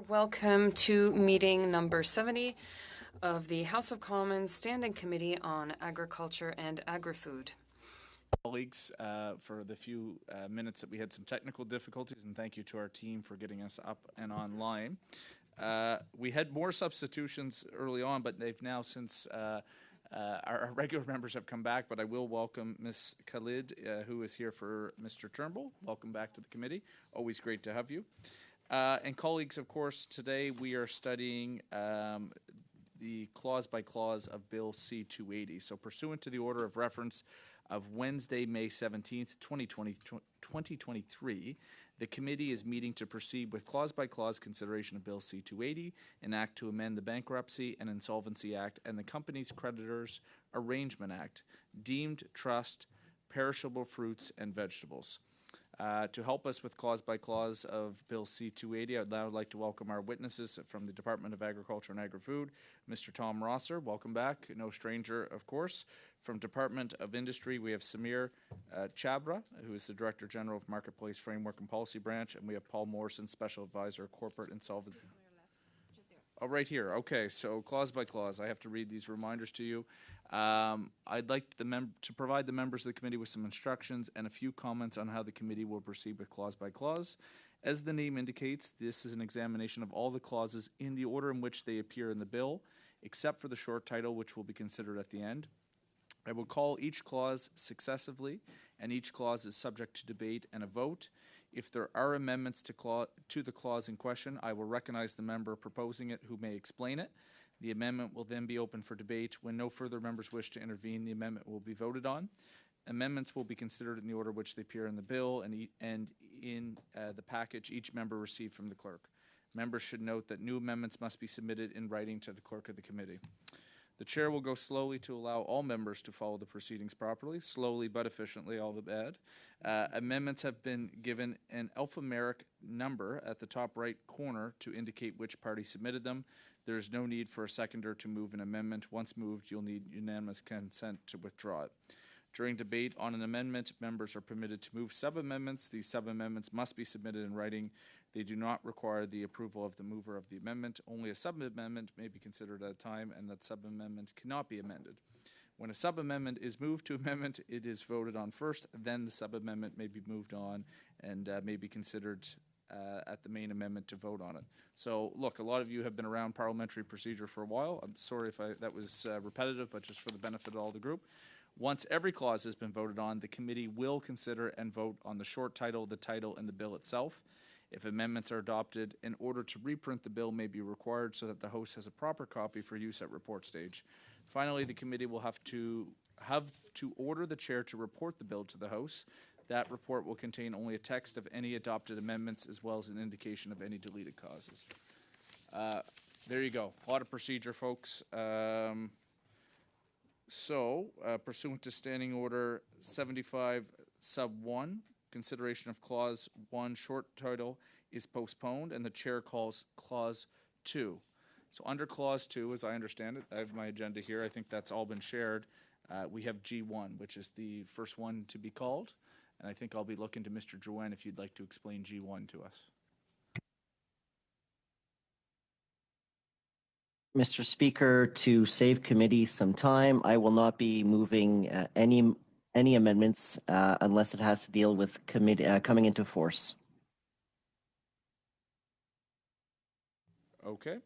Welcome to meeting number 70 of the House of Commons Standing Committee on Agriculture and Agri-Food. Colleagues, for the few minutes that we had some technical difficulties, and thank you to our team for getting us up and online. We had more substitutions early on, but they've now since our regular members have come back, but I will welcome Ms. Khalid, who is here for Mr. Turnbull. Welcome back to the committee. Always great to have you. And colleagues, of course, today we are studying the clause by clause of Bill C-280. So pursuant to the order of reference of Wednesday, May 17th, 2023, the committee is meeting to proceed with clause by clause consideration of Bill C-280, an act to amend the Bankruptcy and Insolvency Act and the Companies Creditors Arrangement Act, deemed trust, perishable fruits and vegetables. To help us with clause by clause of Bill C-280, I'd now like to welcome our witnesses from the Department of Agriculture and Agri-Food, Mr. Tom Rosser, welcome back, no stranger, of course. From Department of Industry, we have Samir Chabra, who is the Director General of Marketplace Framework and Policy Branch, and we have Paul Morrison, Special Advisor, Corporate Insolvency. Oh, right here. Okay, so clause by clause, I have to read these reminders to you. I'd like to provide the members of the committee with some instructions and a few comments on how the committee will proceed with clause by clause. As the name indicates, this is an examination of all the clauses in the order in which they appear in the bill, except for the short title, which will be considered at the end. I will call each clause successively, and each clause is subject to debate and a vote. If there are amendments to the clause in question, I will recognize the member proposing it who may explain it. The amendment will then be open for debate. When no further members wish to intervene, the amendment will be voted on. Amendments will be considered in the order which they appear in the bill and in the package each member received from the clerk. Members should note that new amendments must be submitted in writing to the clerk of the committee. The chair will go slowly to allow all members to follow the proceedings properly, slowly but efficiently, all the bad. Amendments have been given an alphanumeric number at the top right corner to indicate which party submitted them. There is no need for a seconder to move an amendment. Once moved, you'll need unanimous consent to withdraw it. During debate on an amendment, members are permitted to move sub-amendments. These sub-amendments must be submitted in writing. They do not require the approval of the mover of the amendment. Only a sub-amendment may be considered at a time, and that sub-amendment cannot be amended. When a sub-amendment is moved to amendment, it is voted on first, then the sub-amendment may be moved on and may be considered at the main amendment to vote on it. So, look, a lot of you have been around parliamentary procedure for a while. I'm sorry if that was repetitive, but just for the benefit of all the group. Once every clause has been voted on, the committee will consider and vote on the short title, the title, and the bill itself. If amendments are adopted, in order to reprint the bill may be required so that the House has a proper copy for use at report stage. Finally, the committee will have to order the chair to report the bill to the House. That report will contain only a text of any adopted amendments as well as an indication of any deleted clauses. There you go. A lot of procedure, folks. Pursuant to Standing Order 75 sub 1, consideration of Clause 1 short title is postponed, and the chair calls Clause 2. So under Clause 2, as I understand it, I have my agenda here. I think that's all been shared. We have G1, which is the first one to be called, and I think I'll be looking to Mr. Drouin if you'd like to explain G1 to us. Mr. Speaker, to save committee some time, I will not be moving any amendments unless it has to deal with coming into force. Okay.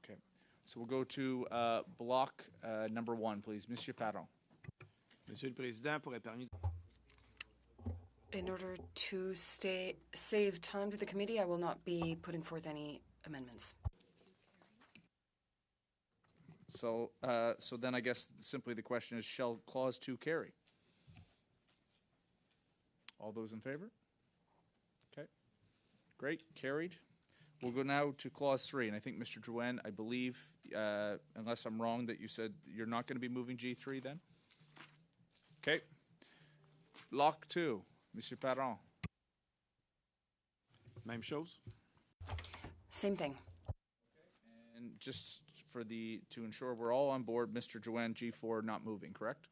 Okay. So we'll go to block number 1, please. Monsieur Parent. Monsieur le Président, pour être permis. In order to save time to the committee, I will not be putting forth any amendments. So then I guess simply the question is, shall Clause 2 carry? All those in favor? Okay. Great. Carried. We'll go now to Clause 3, and I think, Mr. Drouin, I believe, unless I'm wrong, that you said you're not going to be moving G3 then? Okay. Block 2. Monsieur Parent. Même chose. Same thing. And just to ensure we're all on board, Mr. Drouin, G4 not moving, correct?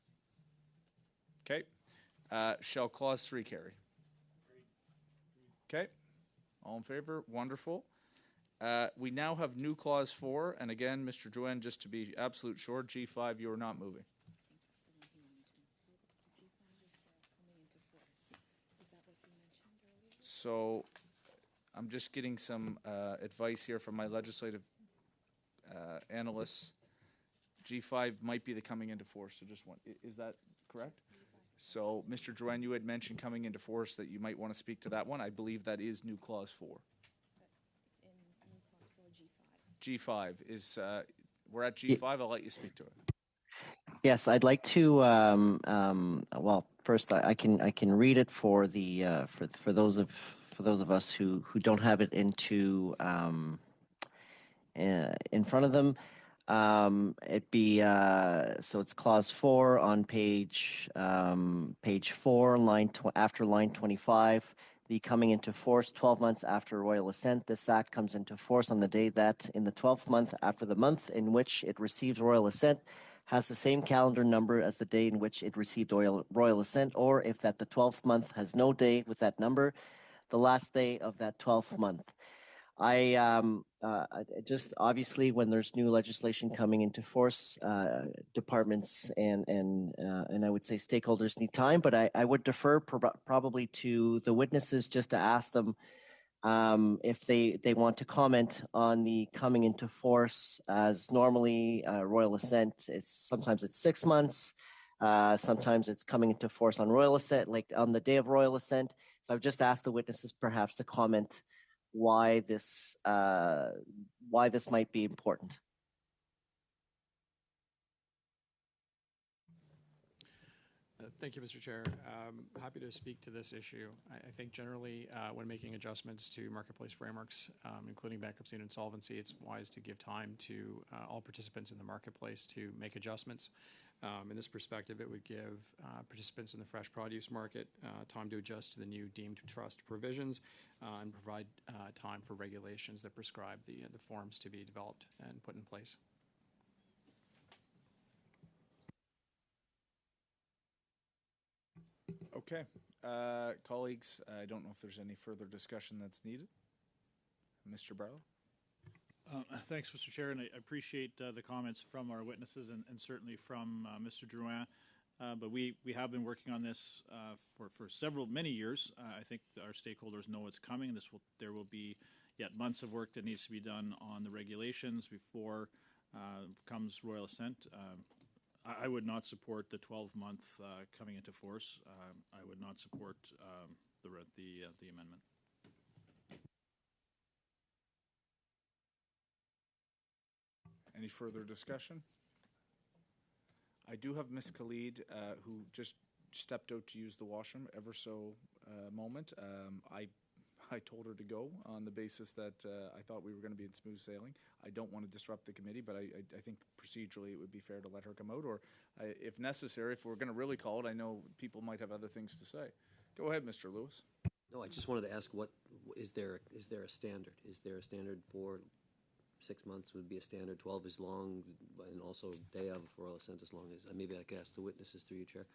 Okay. Shall Clause 3 carry? Okay. All in favor? Wonderful. We now have new clause 4, and again, Mr. Joanne, just to be absolute sure, G5, you are not moving. So I'm just getting some advice here from my legislative analysts. G5 might be the coming into force, so just one. Is that correct? So, Mr. Joanne, you had mentioned coming into force that you might want to speak to that one. I believe that is new clause 4. G5 is, we're at G5. I'll let you speak to it. Yes, I'd like to. Well, first I can read it for the for those of us who don't have it in front of them. It be so it's clause 4 on page 4, after line 25. The coming into force 12 months after royal assent. This act comes into force on the day that, in the 12th month after the month in which it receives royal assent, has the same calendar number as the day in which it received royal assent, or if that the 12th month has no day with that number, the last day of that 12th month. I just obviously when there's new legislation coming into force, departments and I would say stakeholders need time, but I would defer probably to the witnesses just to ask them if they want to comment on the coming into force, as normally royal assent is sometimes it's 6 months, sometimes it's coming into force on royal assent, like on the day of royal assent. So I've just asked the witnesses perhaps to comment why this might be important. Thank you, Mr. Chair. Happy to speak to this issue. I think generally when making adjustments to marketplace frameworks, including bankruptcy and insolvency, it's wise to give time to all participants in the marketplace to make adjustments. In this perspective, it would give participants in the fresh produce market time to adjust to the new deemed trust provisions and provide time for regulations that prescribe the forms to be developed and put in place. Okay. Colleagues, I don't know if there's any further discussion that's needed. Mr. Barlow? Thanks, Mr. Chair, and I appreciate the comments from our witnesses and certainly from Mr. Drouin. But we have been working on this for many years. I think our stakeholders know it's coming. There will be yet months of work that needs to be done on the regulations before comes royal assent. I would not support the 12-month coming into force. I would not support the amendment. Any further discussion? I do have Ms. Khalid, who just stepped out to use the washroom ever so moment. I told her to go on the basis that I thought we were going to be in smooth sailing. I don't want to disrupt the committee, but I think procedurally it would be fair to let her come out, or if necessary, if we're going to really call it, I know people might have other things to say. Go ahead, Mr. Lewis. No, I just wanted to ask, what is there a standard? Is there a standard for 6 months would be a standard, 12 is long, and also day of royal assent as long as, maybe I could ask the witnesses through you, Chair,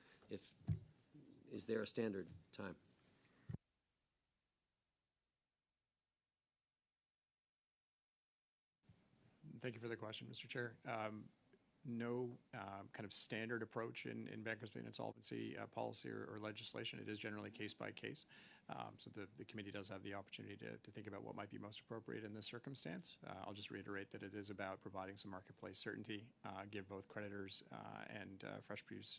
is there a standard time? Thank you for the question, Mr. Chair. No kind of standard approach in bankruptcy and insolvency policy or legislation. It is generally case by case. So the committee does have the opportunity to think about what might be most appropriate in this circumstance. I'll just reiterate that it is about providing some marketplace certainty, give both creditors and fresh produce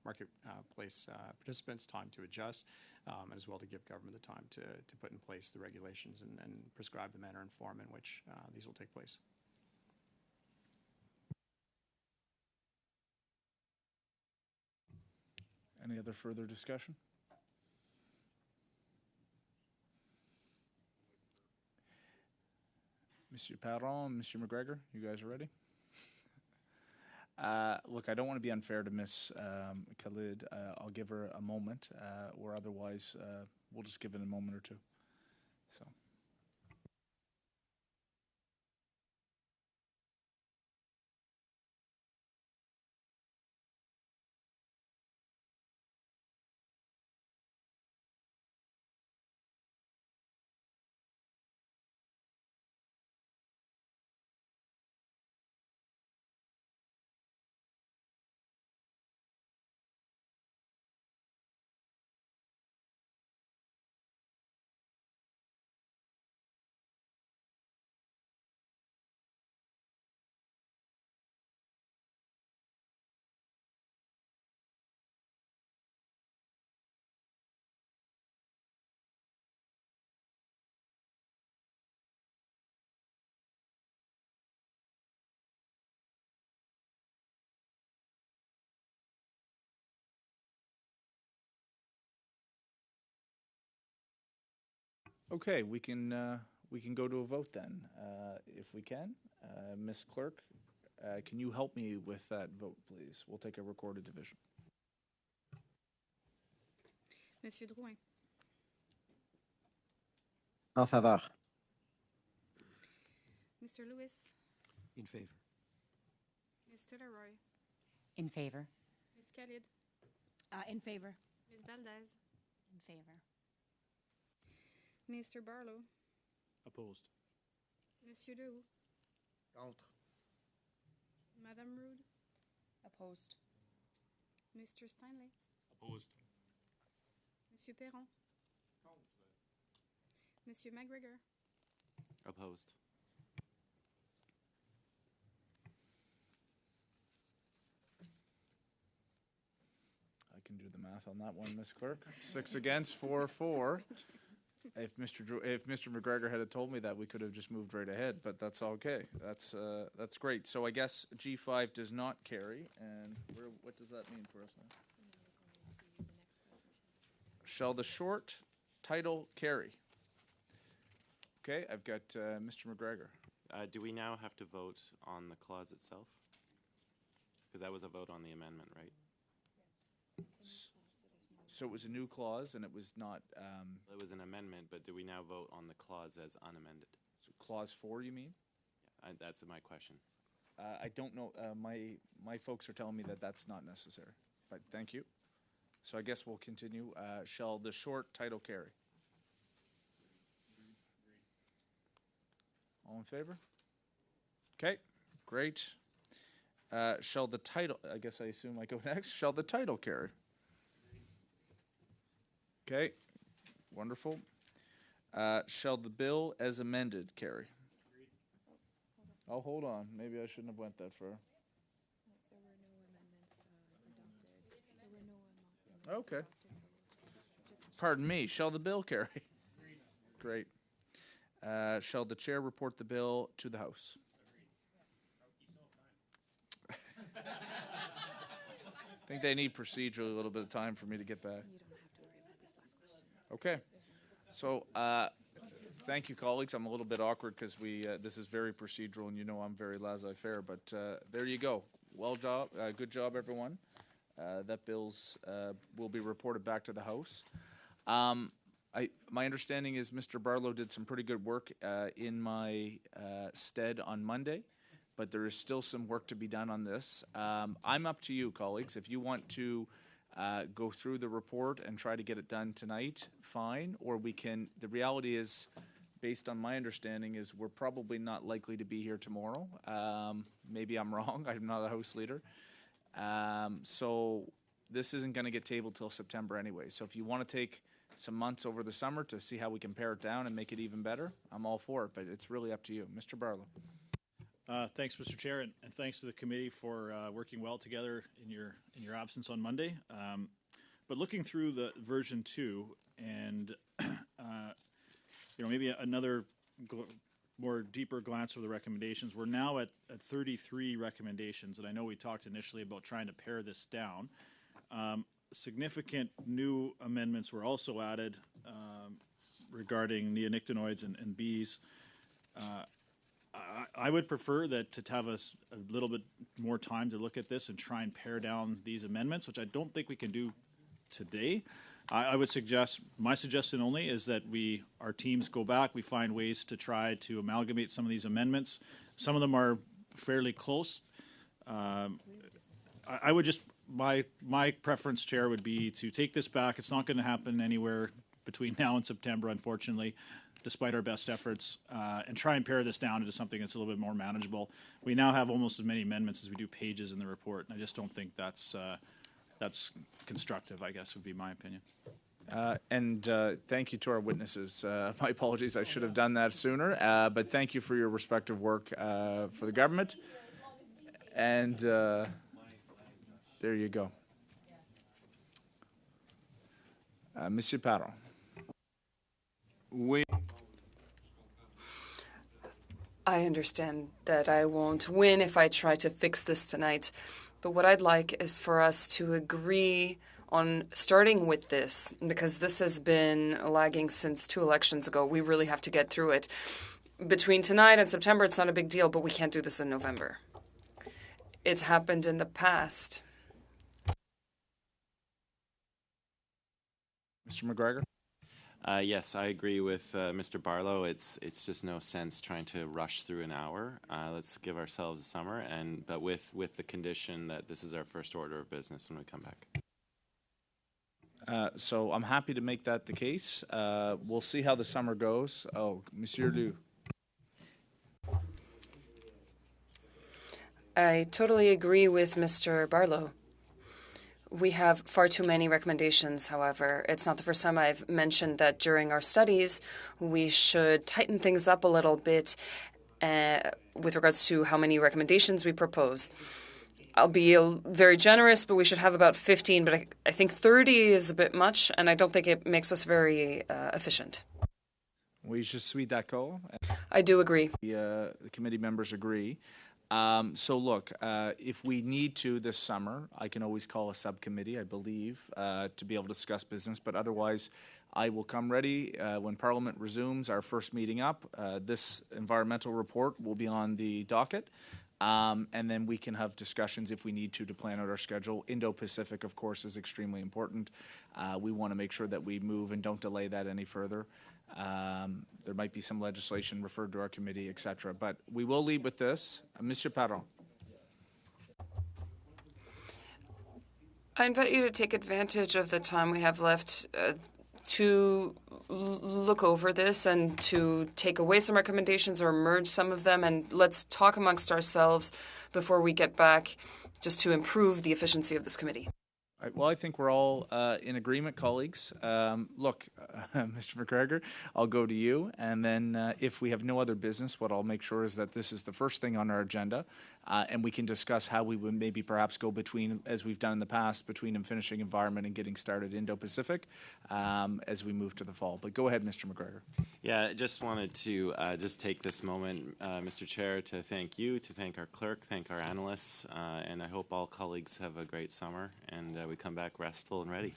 marketplace participants time to adjust, and as well to give government the time to put in place the regulations and prescribe the manner and form in which these will take place. Any other further discussion? Monsieur Perron, Monsieur McGregor, you guys are ready? Look, I don't want to be unfair to Miss Khalid. I'll give her a moment, or otherwise we'll just give it a moment or two. So. Okay, we can go to a vote then, if we can. Ms. Clerk, can you help me with that vote, please? We'll take a recorded division. Monsieur Drouin, En faveur. Mr. Lewis, In favor. Mr. Leroy, In favor. Ms. Khalid, In favor. Ms. Valdez, In favor. Mr. Barlow, Opposed. Monsieur Leroux, Contre. Madame Rude, Opposed. Mr. Stanley, Opposed. Monsieur Perron, Monsieur McGregor, Opposed. I can do the math on that one, Ms. Clerk. 6 against, 4. If Mr. McGregor had told me that, we could have just moved right ahead, but that's okay. That's great. So I guess G5 does not carry, and what does that mean for us now? Shall the short title carry? Okay, I've got Mr. McGregor. Do we now have to vote on the clause itself? Because that was a vote on the amendment, right? So it was a new clause, and it was not. It was an amendment, but do we now vote on the clause as unamended? So clause 4, you mean? Yeah, that's my question. I don't know. My folks are telling me that that's not necessary, but thank you. So I guess we'll continue. Shall the short title carry? All in favor? Okay, great. Shall the title, I guess I assume I go next. Shall the title carry? Okay, wonderful. Shall the bill as amended carry? Oh, hold on. Maybe I shouldn't have went that far. Okay. Pardon me. Shall the bill carry? Great. Shall the chair report the bill to the House? I think they need procedurally a little bit of time for me to get back. Okay. So, thank you, colleagues. I'm a little bit awkward because this is very procedural, and you know I'm very laissez-faire. But there you go. Good job, everyone. That bills will be reported back to the House. My understanding is Mr. Barlow did some pretty good work in my stead on Monday, but there is still some work to be done on this. I'm up to you, colleagues. If you want to go through the report and try to get it done tonight, fine. Or we can, the reality is, based on my understanding, is we're probably not likely to be here tomorrow. Maybe I'm wrong. I'm not a House leader. So this isn't going to get tabled till September anyway. So if you want to take some months over the summer to see how we can pare it down and make it even better, I'm all for it, but it's really up to you. Mr. Barlow. Thanks, Mr. Chair, and thanks to the committee for working well together in your absence on Monday. But looking through the version 2 and maybe another more deeper glance over the recommendations, we're now at 33 recommendations, and I know we talked initially about trying to pare this down. Significant new amendments were also added regarding neonicotinoids and bees. I would prefer that to have us a little bit more time to look at this and try and pare down these amendments, which I don't think we can do today. I would suggest, my suggestion only is that our teams go back, we find ways to try to amalgamate some of these amendments. Some of them are fairly close. I would just, my preference, Chair, would be to take this back. It's not going to happen anywhere between now and September, unfortunately, despite our best efforts, and try and pare this down into something that's a little bit more manageable. We now have almost as many amendments as we do pages in the report, and I just don't think that's constructive, I guess, would be my opinion. And thank you to our witnesses. My apologies, I should have done that sooner, but thank you for your respective work for the government. And there you go. Monsieur Perron. Oui. I understand that I won't win if I try to fix this tonight, but what I'd like is for us to agree on starting with this, because this has been lagging since 2 elections ago. We really have to get through it. Between tonight and September, it's not a big deal, but we can't do this in November. It's happened in the past. Mr. McGregor? Yes, I agree with Mr. Barlow. It's just no sense trying to rush through an hour. Let's give ourselves a summer, but with the condition that this is our first order of business when we come back. So I'm happy to make that the case. We'll see how the summer goes. Oh, Monsieur Liu. I totally agree with Mr. Barlow. We have far too many recommendations, however. It's not the first time I've mentioned that during our studies, we should tighten things up a little bit with regards to how many recommendations we propose. I'll be very generous, but we should have about 15, but I think 30 is a bit much, and I don't think it makes us very efficient. Oui, je suis d'accord. I do agree. The committee members agree. So look, if we need to this summer, I can always call a subcommittee, I believe, to be able to discuss business. But otherwise, I will come ready when Parliament resumes our first meeting up. This environmental report will be on the docket. And then we can have discussions if we need to plan out our schedule. Indo-Pacific, of course, is extremely important. We want to make sure that we move and don't delay that any further. There might be some legislation referred to our committee, etc. But we will lead with this. Monsieur Parent. I invite you to take advantage of the time we have left to look over this and to take away some recommendations or merge some of them, and let's talk amongst ourselves before we get back just to improve the efficiency of this committee. Right, well, I think we're all in agreement, colleagues. Look, Mr. McGregor, I'll go to you, and then if we have no other business, what I'll make sure is that this is the first thing on our agenda, and we can discuss how we would maybe perhaps go between, as we've done in the past, between finishing environment and getting started Indo-Pacific as we move to the fall. But go ahead, Mr. McGregor. Yeah, I just wanted to just take this moment, Mr. Chair, to thank you, to thank our clerk, thank our analysts, and I hope all colleagues have a great summer, and we come back restful and ready.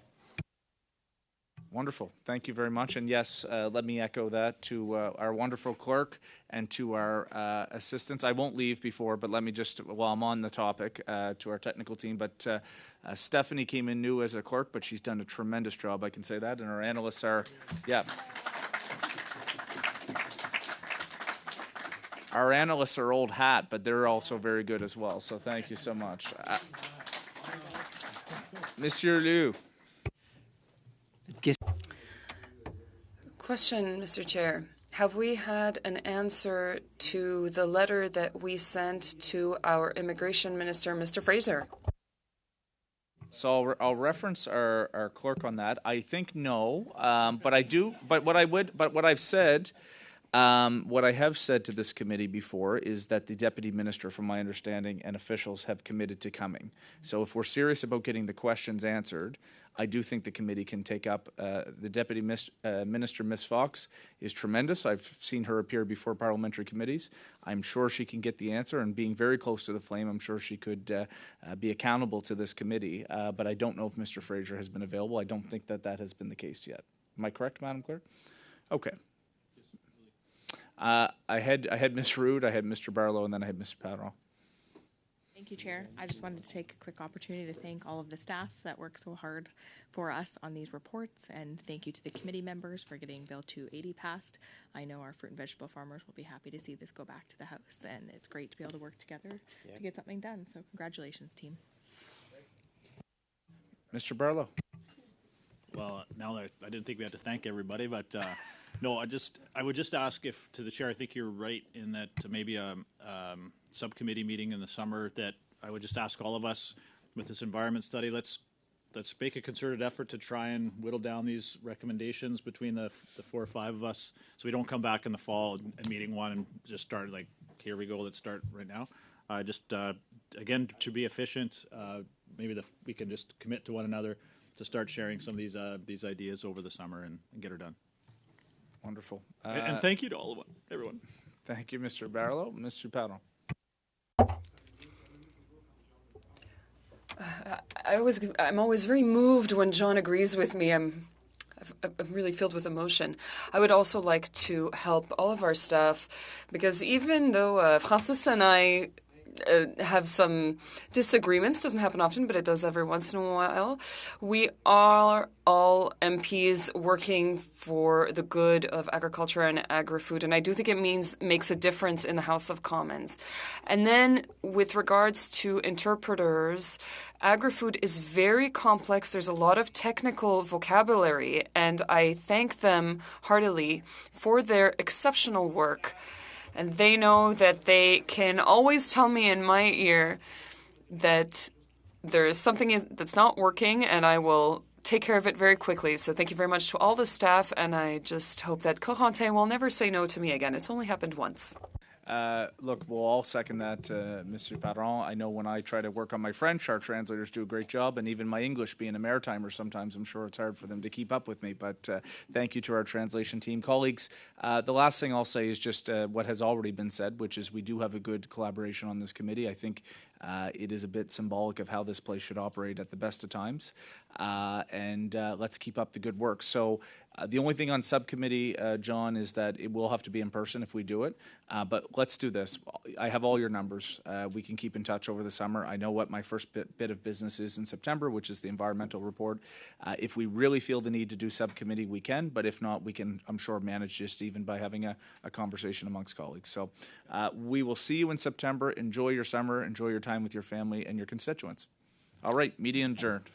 Wonderful. Thank you very much. And yes, let me echo that to our wonderful clerk and to our assistants. I won't leave before, but let me just, while I'm on the topic, to our technical team. But Stephanie came in new as a clerk, but she's done a tremendous job, I can say that. And our analysts are, yeah. Our analysts are old hat, but they're also very good as well. So thank you so much. Monsieur Liu. Question, Mr. Chair. Have we had an answer to the letter that we sent to our immigration minister, Mr. Fraser? So I'll reference our clerk on that. I think no, but I do. But what I've said. What I have said to this committee before is that the deputy minister, from my understanding, and officials have committed to coming. So if we're serious about getting the questions answered, I do think the committee can take up. The deputy minister, Ms. Fox, is tremendous. I've seen her appear before parliamentary committees. I'm sure she can get the answer, and being very close to the flame, I'm sure she could be accountable to this committee. But I don't know if Mr. Fraser has been available. I don't think that has been the case yet. Am I correct, Madam Clerk? Okay. I had Ms. Rood, I had Mr. Barlow, and then I had Mr. Padron. Thank you, Chair. I just wanted to take a quick opportunity to thank all of the staff that work so hard for us on these reports, and thank you to the committee members for getting Bill 280 passed. I know our fruit and vegetable farmers will be happy to see this go back to the House, and it's great to be able to work together to get something done. So congratulations, team. Mr. Barlow. Well, now that I didn't think we had to thank everybody, but no, I would just ask if to the chair. I think you're right in that maybe a subcommittee meeting in the summer. That I would just ask all of us with this environment study. Let's make a concerted effort to try and whittle down these recommendations between the 4 or 5 of us, so we don't come back in the fall and meeting one and just start like, here we go, let's start right now. Again, to be efficient, maybe we can just commit to one another to start sharing some of these ideas over the summer and get her done. Wonderful. And thank you to all of everyone. Thank you, Mr. Barlow. Mr. Padron. I'm always very moved when John agrees with me. I'm really filled with emotion. I would also like to help all of our staff because even though Francis and I have some disagreements, doesn't happen often, but it does every once in a while, we are all MPs working for the good of agriculture and agri-food, and I do think it makes a difference in the House of Commons. And then with regards to interpreters, agri-food is very complex. There's a lot of technical vocabulary, and I thank them heartily for their exceptional work. And they know that they can always tell me in my ear that there is something that's not working, and I will take care of it very quickly. So thank you very much to all the staff, and I just hope that Corentin will never say no to me again. It's only happened once. Look, we'll all second that, Mr. Parent. I know when I try to work on my French, our translators do a great job, and even my English, being a maritimer, sometimes I'm sure it's hard for them to keep up with me, but thank you to our translation team. Colleagues, the last thing I'll say is just what has already been said, which is we do have a good collaboration on this committee. I think it is a bit symbolic of how this place should operate at the best of times, and let's keep up the good work. So the only thing on subcommittee, John, is that it will have to be in person if we do it. But let's do this. I have all your numbers. We can keep in touch over the summer. I know what my first bit of business is in September, which is the environmental report. If we really feel the need to do subcommittee, we can. But if not, we can, I'm sure, manage just even by having a conversation amongst colleagues. So we will see you in September. Enjoy your summer. Enjoy your time with your family and your constituents. All right, meeting adjourned.